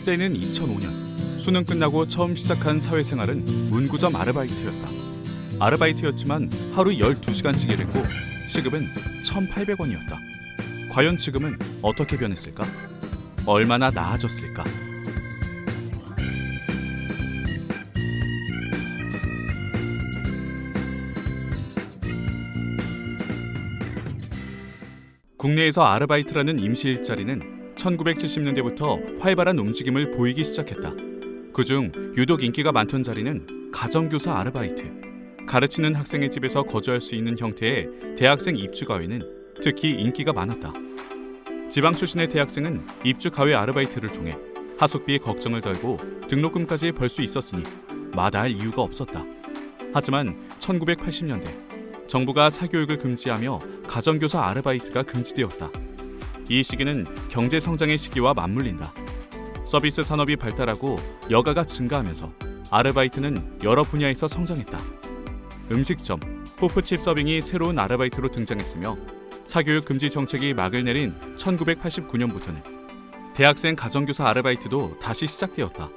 때는 2005년. 수능 끝나고 처음 시작한 사회생활은 문구점 아르바이트였다. 아르바이트였지만 하루 12시간씩 일했고 시급은 1,800원이었다. 과연 지금은 어떻게 변했을까? 얼마나 나아졌을까? 국내에서 아르바이트라는 임시 일자리는 1970년대부터 활발한 움직임을 보이기 시작했다. 그중 유독 인기가 많던 자리는 가정교사 아르바이트. 가르치는 학생의 집에서 거주할 수 있는 형태의 대학생 입주가외는 특히 인기가 많았다. 지방 출신의 대학생은 입주가외 아르바이트를 통해 하숙비 걱정을 덜고 등록금까지 벌 수 있었으니 마다할 이유가 없었다. 하지만 1980년대 정부가 사교육을 금지하며 가정교사 아르바이트가 금지되었다. 이 시기는 경제 성장의 시기와 맞물린다. 서비스 산업이 발달하고 여가가 증가하면서 아르바이트는 여러 분야에서 성장했다. 음식점, 호프집 서빙이 새로운 아르바이트로 등장했으며 사교육 금지 정책이 막을 내린 1989년부터는 대학생 가정교사 아르바이트도 다시 시작되었다.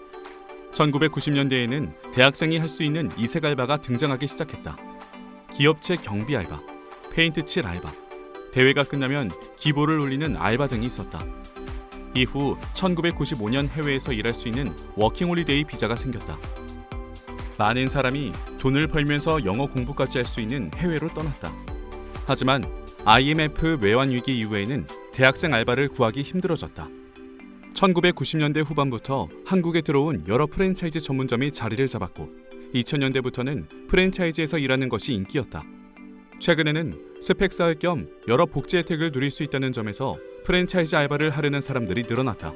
1990년대에는 대학생이 할 수 있는 이색 알바가 등장하기 시작했다. 기업체 경비 알바, 페인트 칠 알바, 대회가 끝나면 기보를 올리는 알바 등이 있었다. 이후 1995년 해외에서 일할 수 있는 워킹홀리데이 비자가 생겼다. 많은 사람이 돈을 벌면서 영어 공부까지 할 수 있는 해외로 떠났다. 하지만 IMF 외환 위기 이후에는 대학생 알바를 구하기 힘들어졌다. 1990년대 후반부터 한국에 들어온 여러 프랜차이즈 전문점이 자리를 잡았고 2000년대부터는 프랜차이즈에서 일하는 것이 인기였다. 최근에는 스펙 쌓을 겸 여러 복지 혜택을 누릴 수 있다는 점에서 프랜차이즈 알바를 하려는 사람들이 늘어났다.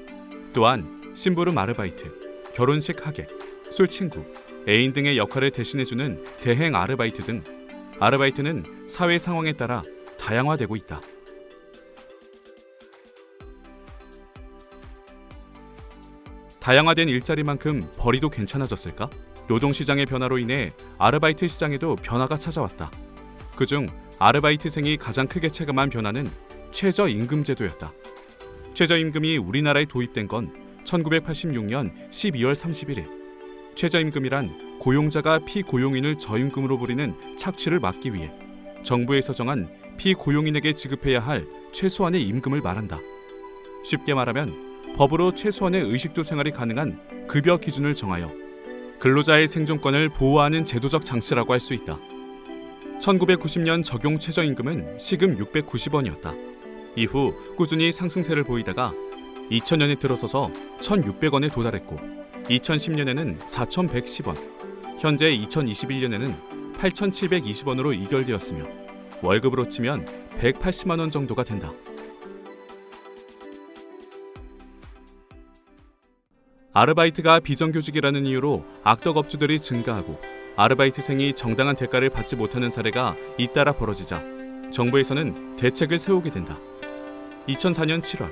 또한 심부름 아르바이트, 결혼식 하객, 술 친구, 애인 등의 역할을 대신해주는 대행 아르바이트 등 아르바이트는 사회 상황에 따라 다양화되고 있다. 다양화된 일자리만큼 벌이도 괜찮아졌을까? 노동시장의 변화로 인해 아르바이트 시장에도 변화가 찾아왔다. 그중 아르바이트생이 가장 크게 체감한 변화는 최저임금제도였다. 최저임금이 우리나라에 도입된 건 1986년 12월 31일. 최저임금이란 고용자가 피고용인을 저임금으로 부리는 착취를 막기 위해 정부에서 정한 피고용인에게 지급해야 할 최소한의 임금을 말한다. 쉽게 말하면 법으로 최소한의 의식주 생활이 가능한 급여 기준을 정하여 근로자의 생존권을 보호하는 제도적 장치라고 할 수 있다. 1990년 적용 최저임금은 시급 690원이었다. 이후 꾸준히 상승세를 보이다가 2000년에 들어서서 1,600원에 도달했고 2010년에는 4,110원, 현재 2021년에는 8,720원으로 이결되었으며 월급으로 치면 180만 원 정도가 된다. 아르바이트가 비정규직이라는 이유로 악덕업주들이 증가하고 아르바이트생이 정당한 대가를 받지 못하는 사례가 잇따라 벌어지자 정부에서는 대책을 세우게 된다. 2004년 7월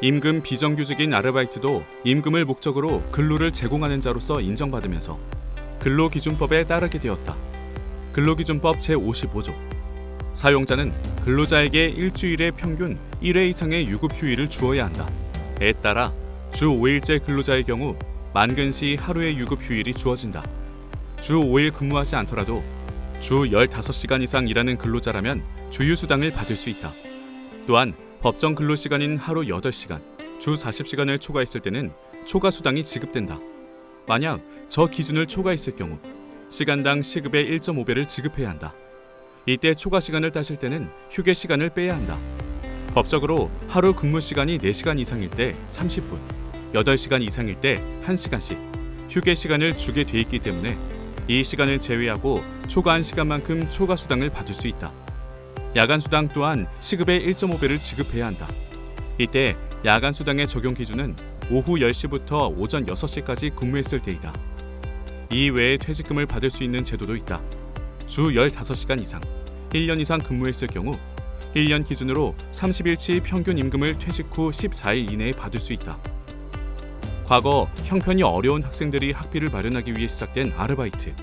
임금 비정규직인 아르바이트도 임금을 목적으로 근로를 제공하는 자로서 인정받으면서 근로기준법에 따르게 되었다. 근로기준법 제55조 사용자는 근로자에게 일주일에 평균 1회 이상의 유급휴일을 주어야 한다. 에 따라 주 5일제 근로자의 경우 만근시 하루의 유급휴일이 주어진다. 주 5일 근무하지 않더라도 주 15시간 이상 일하는 근로자라면 주휴수당을 받을 수 있다. 또한 법정 근로시간인 하루 8시간, 주 40시간을 초과했을 때는 초과수당이 지급된다. 만약 저 기준을 초과했을 경우 시간당 시급의 1.5배를 지급해야 한다. 이때 초과시간을 따질 때는 휴게시간을 빼야 한다. 법적으로 하루 근무시간이 4시간 이상일 때 30분, 8시간 이상일 때 1시간씩 휴게시간을 주게 돼 있기 때문에 이 시간을 제외하고 초과한 시간만큼 초과수당을 받을 수 있다. 야간수당 또한 시급의 1.5배를 지급해야 한다. 이때 야간수당의 적용 기준은 오후 10시부터 오전 6시까지 근무했을 때이다. 이 외에 퇴직금을 받을 수 있는 제도도 있다. 주 15시간 이상, 1년 이상 근무했을 경우 1년 기준으로 30일치 평균 임금을 퇴직 후 14일 이내에 받을 수 있다. 과거 형편이 어려운 학생들이 학비를 마련하기 위해 시작된 아르바이트.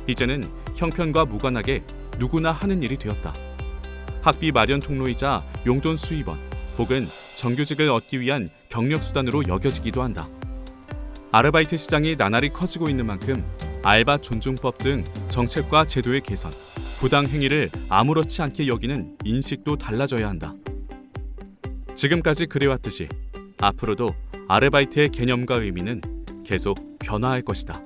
이제는 형편과 무관하게 누구나 하는 일이 되었다. 학비 마련 통로이자 용돈 수입원 혹은 정규직을 얻기 위한 경력수단으로 여겨지기도 한다. 아르바이트 시장이 나날이 커지고 있는 만큼 알바 존중법 등 정책과 제도의 개선, 부당 행위를 아무렇지 않게 여기는 인식도 달라져야 한다. 지금까지 그래왔듯이 앞으로도 아르바이트의 개념과 의미는 계속 변화할 것이다.